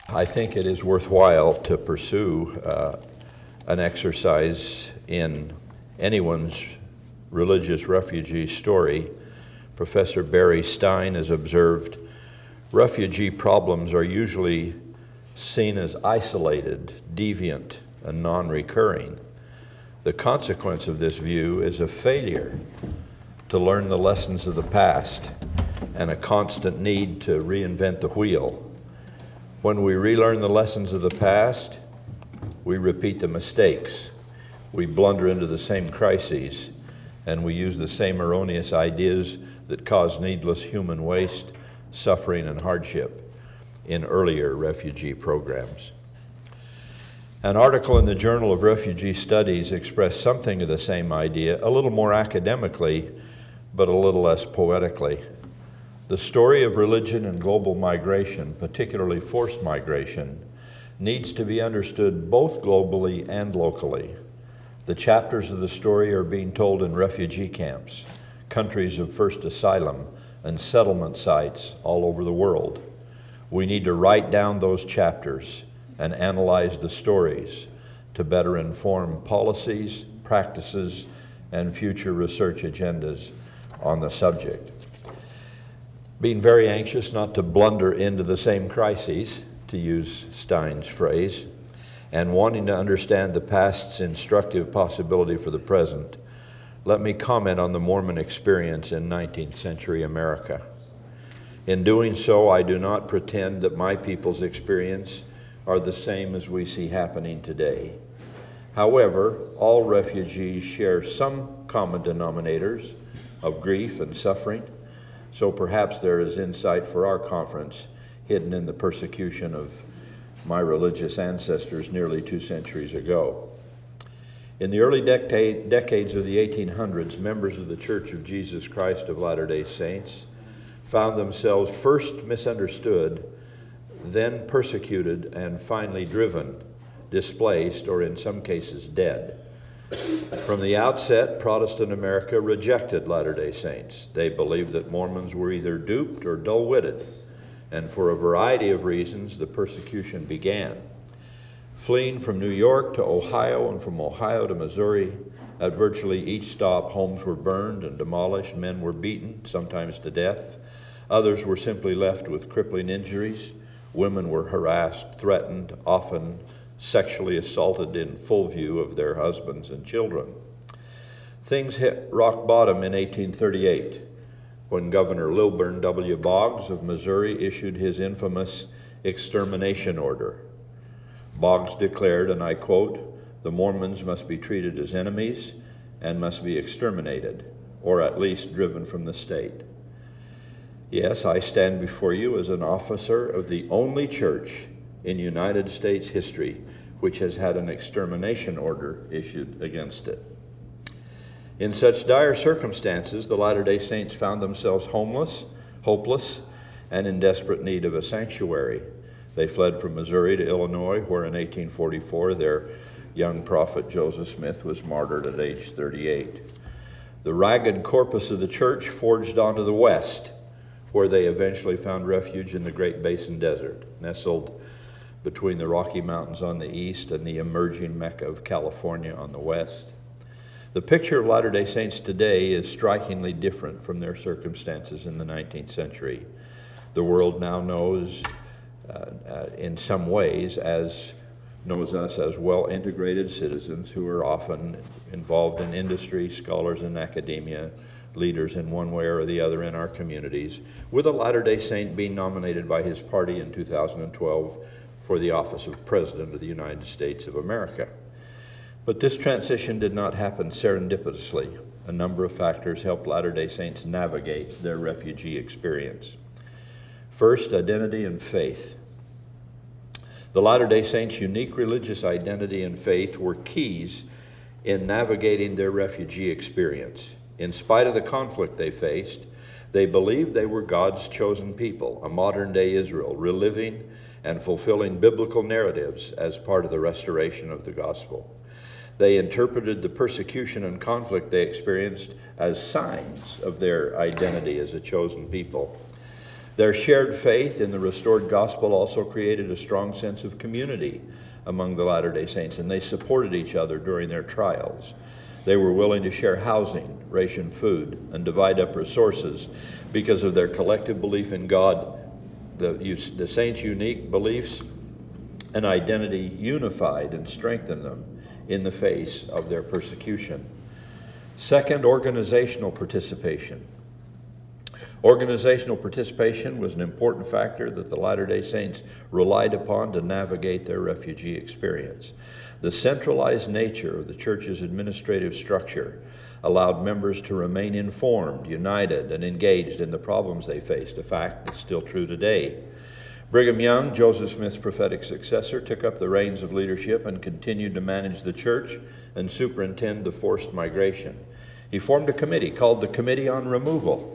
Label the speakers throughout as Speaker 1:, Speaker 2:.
Speaker 1: I think it is worthwhile to pursue an exercise in anyone's religious refugee story. Professor Barry Stein has observed refugee problems are usually seen as isolated, deviant, and non-recurring. The consequence of this view is a failure to learn the lessons of the past and a constant need to reinvent the wheel. When we relearn the lessons of the past, we repeat the mistakes, we blunder into the same crises, and we use the same erroneous ideas that cause needless human waste, suffering, and hardship in earlier refugee programs. An article in the Journal of Refugee Studies expressed something of the same idea, a little more academically, but a little less poetically. The story of religion and global migration, particularly forced migration, needs to be understood both globally and locally. The chapters of the story are being told in refugee camps, countries of first asylum, and settlement sites all over the world. We need to write down those chapters and analyze the stories to better inform policies, practices, and future research agendas on the subject. Being very anxious not to blunder into the same crises, to use Stein's phrase, and wanting to understand the past's instructive possibility for the present, let me comment on the Mormon experience in 19th century America. In doing so, I do not pretend that my people's experience are the same as we see happening today. However, all refugees share some common denominators of grief and suffering, so perhaps there is insight for our conference hidden in the persecution of my religious ancestors nearly 2 centuries ago. In the early decades of the 1800s, members of the Church of Jesus Christ of Latter-day Saints found themselves first misunderstood, then persecuted, and finally driven, displaced, or in some cases dead. From the outset, Protestant America rejected Latter-day Saints. They believed that Mormons were either duped or dull-witted, and for a variety of reasons, the persecution began. Fleeing from New York to Ohio and from Ohio to Missouri, at virtually each stop, homes were burned and demolished, men were beaten, sometimes to death. Others were simply left with crippling injuries. Women were harassed, threatened, often sexually assaulted in full view of their husbands and children. Things hit rock bottom in 1838 when Governor Lilburn W. Boggs of Missouri issued his infamous extermination order. Boggs declared, and I quote, "The Mormons must be treated as enemies and must be exterminated, or at least driven from the state." Yes, I stand before you as an officer of the only church in United States history which has had an extermination order issued against it. In such dire circumstances, the Latter-day Saints found themselves homeless, hopeless, and in desperate need of a sanctuary. They fled from Missouri to Illinois, where in 1844 their young prophet Joseph Smith was martyred at age 38. The ragged corpus of the church forged on to the west, where they eventually found refuge in the Great Basin Desert, nestled between the Rocky Mountains on the east and the emerging Mecca of California on the west. The picture of Latter-day Saints today is strikingly different from their circumstances in the 19th century. The world now knows, in some ways, knows us as well-integrated citizens who are often involved in industry, scholars in academia, leaders in one way or the other in our communities, with a Latter-day Saint being nominated by his party in 2012 for the office of President of the United States of America. But this transition did not happen serendipitously. A number of factors helped Latter-day Saints navigate their refugee experience. First, identity and faith. The Latter-day Saints' unique religious identity and faith were keys in navigating their refugee experience. In spite of the conflict they faced, they believed they were God's chosen people, a modern-day Israel, reliving and fulfilling biblical narratives as part of the restoration of the gospel. They interpreted the persecution and conflict they experienced as signs of their identity as a chosen people. Their shared faith in the restored gospel also created a strong sense of community among the Latter-day Saints, and they supported each other during their trials. They were willing to share housing, ration food, and divide up resources because of their collective belief in God. The saints' unique beliefs and identity unified and strengthened them in the face of their persecution. Second, organizational participation. Organizational participation was an important factor that the Latter-day Saints relied upon to navigate their refugee experience. The centralized nature of the church's administrative structure allowed members to remain informed, united, and engaged in the problems they faced, a fact that's still true today. Brigham Young, Joseph Smith's prophetic successor, took up the reins of leadership and continued to manage the church and superintend the forced migration. He formed a committee called the Committee on Removal,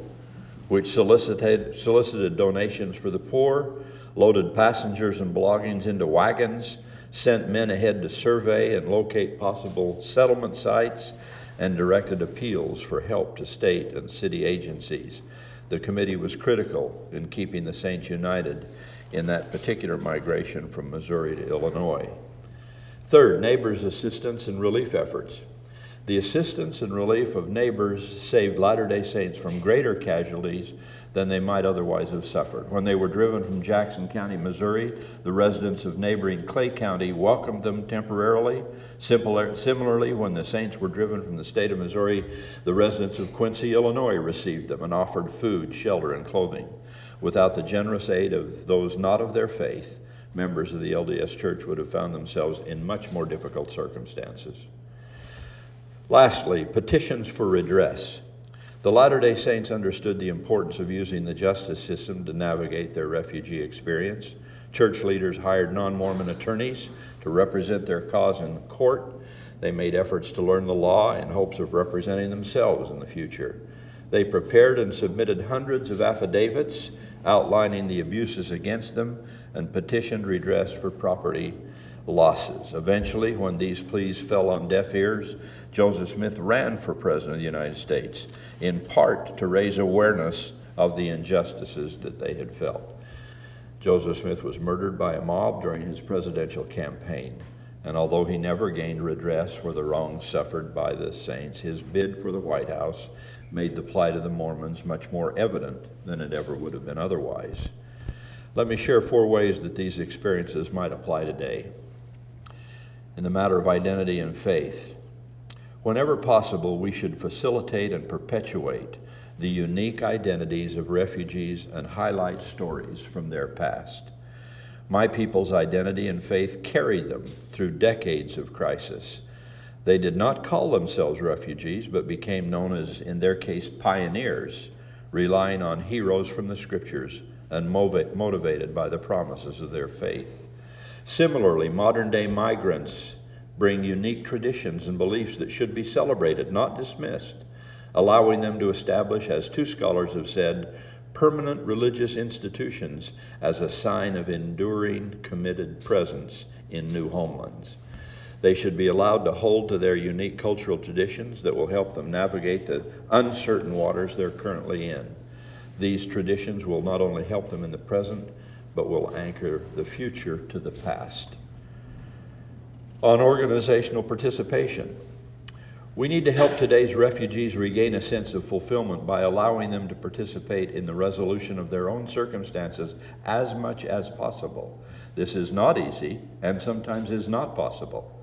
Speaker 1: which solicited donations for the poor, loaded passengers and belongings into wagons, sent men ahead to survey and locate possible settlement sites, and directed appeals for help to state and city agencies. The committee was critical in keeping the saints united in that particular migration from Missouri to Illinois. Third, neighbors' assistance and relief efforts. The assistance and relief of neighbors saved Latter-day Saints from greater casualties than they might otherwise have suffered. When they were driven from Jackson County, Missouri, the residents of neighboring Clay County welcomed them temporarily. Similarly, when the saints were driven from the state of Missouri, the residents of Quincy, Illinois received them and offered food, shelter, and clothing. Without the generous aid of those not of their faith, members of the LDS Church would have found themselves in much more difficult circumstances. Lastly, petitions for redress. The Latter-day Saints understood the importance of using the justice system to navigate their refugee experience. Church leaders hired non-Mormon attorneys to represent their cause in court. They made efforts to learn the law in hopes of representing themselves in the future. They prepared and submitted hundreds of affidavits outlining the abuses against them and petitioned redress for property losses. Eventually, when these pleas fell on deaf ears, Joseph Smith ran for President of the United States, in part to raise awareness of the injustices that they had felt. Joseph Smith was murdered by a mob during his presidential campaign, and although he never gained redress for the wrongs suffered by the saints, his bid for the White House made the plight of the Mormons much more evident than it ever would have been otherwise. Let me share 4 ways that these experiences might apply today. In the matter of identity and faith, whenever possible, we should facilitate and perpetuate the unique identities of refugees and highlight stories from their past. My people's identity and faith carried them through decades of crisis. They did not call themselves refugees, but became known as, in their case, pioneers, relying on heroes from the scriptures and motivated by the promises of their faith. Similarly, modern-day migrants bring unique traditions and beliefs that should be celebrated, not dismissed, allowing them to establish, as 2 scholars have said, permanent religious institutions as a sign of enduring, committed presence in new homelands. They should be allowed to hold to their unique cultural traditions that will help them navigate the uncertain waters they're currently in. These traditions will not only help them in the present, but will anchor the future to the past. On organizational participation, we need to help today's refugees regain a sense of fulfillment by allowing them to participate in the resolution of their own circumstances as much as possible. This is not easy and sometimes is not possible.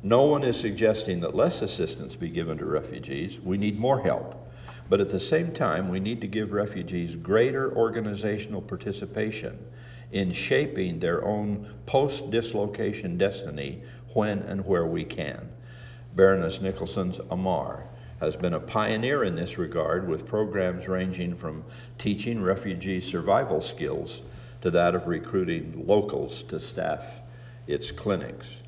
Speaker 1: No one is suggesting that less assistance be given to refugees. We need more help. But at the same time, we need to give refugees greater organizational participation in shaping their own post-dislocation destiny when and where we can. Baroness Nicholson's Amar has been a pioneer in this regard, with programs ranging from teaching refugee survival skills to that of recruiting locals to staff its clinics.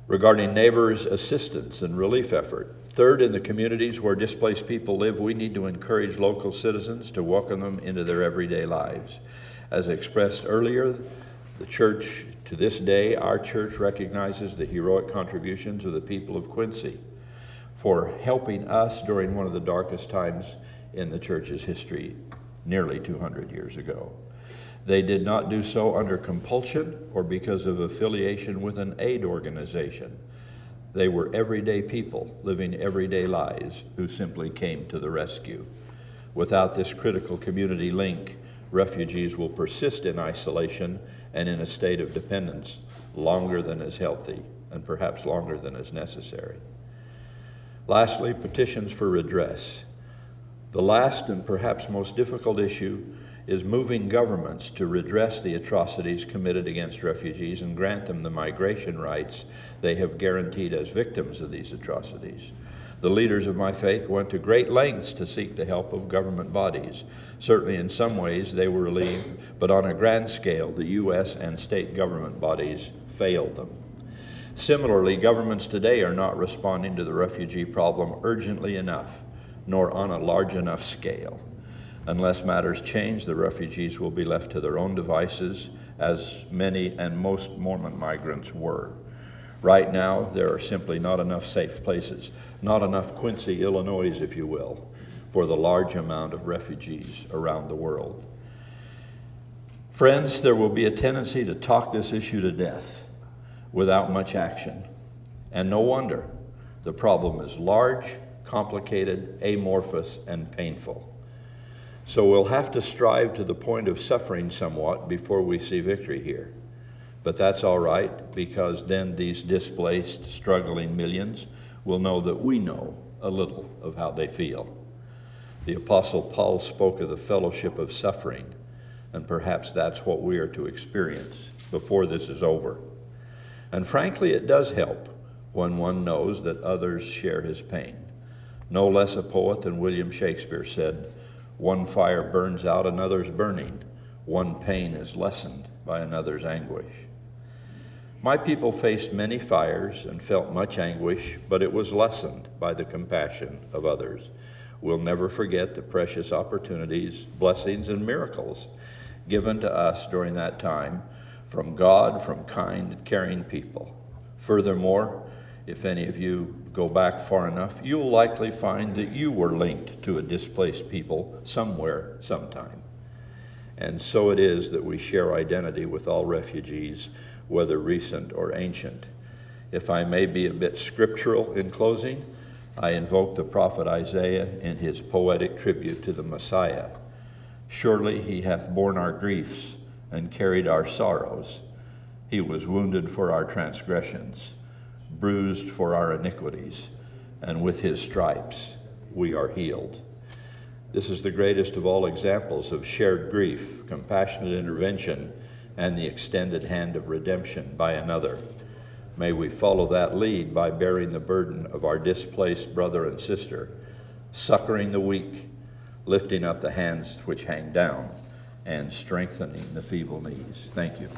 Speaker 1: Regarding neighbors' assistance and relief effort, third, in the communities where displaced people live, we need to encourage local citizens to welcome them into their everyday lives. As expressed earlier, the church, to this day, our church recognizes the heroic contributions of the people of Quincy for helping us during one of the darkest times in the church's history nearly 200 years ago. They did not do so under compulsion or because of affiliation with an aid organization. They were everyday people living everyday lives who simply came to the rescue. Without this critical community link, refugees will persist in isolation and in a state of dependence longer than is healthy and perhaps longer than is necessary. Lastly, petitions for redress. The last and perhaps most difficult issue is moving governments to redress the atrocities committed against refugees and grant them the migration rights they have guaranteed as victims of these atrocities. The leaders of my faith went to great lengths to seek the help of government bodies. Certainly in some ways they were relieved, but on a grand scale, the U.S. and state government bodies failed them. Similarly, governments today are not responding to the refugee problem urgently enough, nor on a large enough scale. Unless matters change, the refugees will be left to their own devices, as many and most Mormon migrants were. Right now, there are simply not enough safe places, not enough Quincy, Illinois, if you will, for the large amount of refugees around the world. Friends, there will be a tendency to talk this issue to death without much action. And no wonder. The problem is large, complicated, amorphous, and painful. So we'll have to strive to the point of suffering somewhat before we see victory here. But that's all right, because then these displaced, struggling millions will know that we know a little of how they feel. The Apostle Paul spoke of the fellowship of suffering, and perhaps that's what we are to experience before this is over. And frankly, it does help when one knows that others share his pain. No less a poet than William Shakespeare said, "One fire burns out another's burning. One pain is lessened by another's anguish." My people faced many fires and felt much anguish, but it was lessened by the compassion of others. We'll never forget the precious opportunities, blessings, and miracles given to us during that time from God, from kind, caring people. Furthermore, if any of you go back far enough, you'll likely find that you were linked to a displaced people somewhere, sometime. And so it is that we share identity with all refugees, whether recent or ancient. If I may be a bit scriptural in closing, I invoke the prophet Isaiah in his poetic tribute to the Messiah. "Surely he hath borne our griefs and carried our sorrows. He was wounded for our transgressions, bruised for our iniquities, and with his stripes we are healed." This is the greatest of all examples of shared grief, compassionate intervention, and the extended hand of redemption by another. May we follow that lead by bearing the burden of our displaced brother and sister, succoring the weak, lifting up the hands which hang down, and strengthening the feeble knees. Thank you.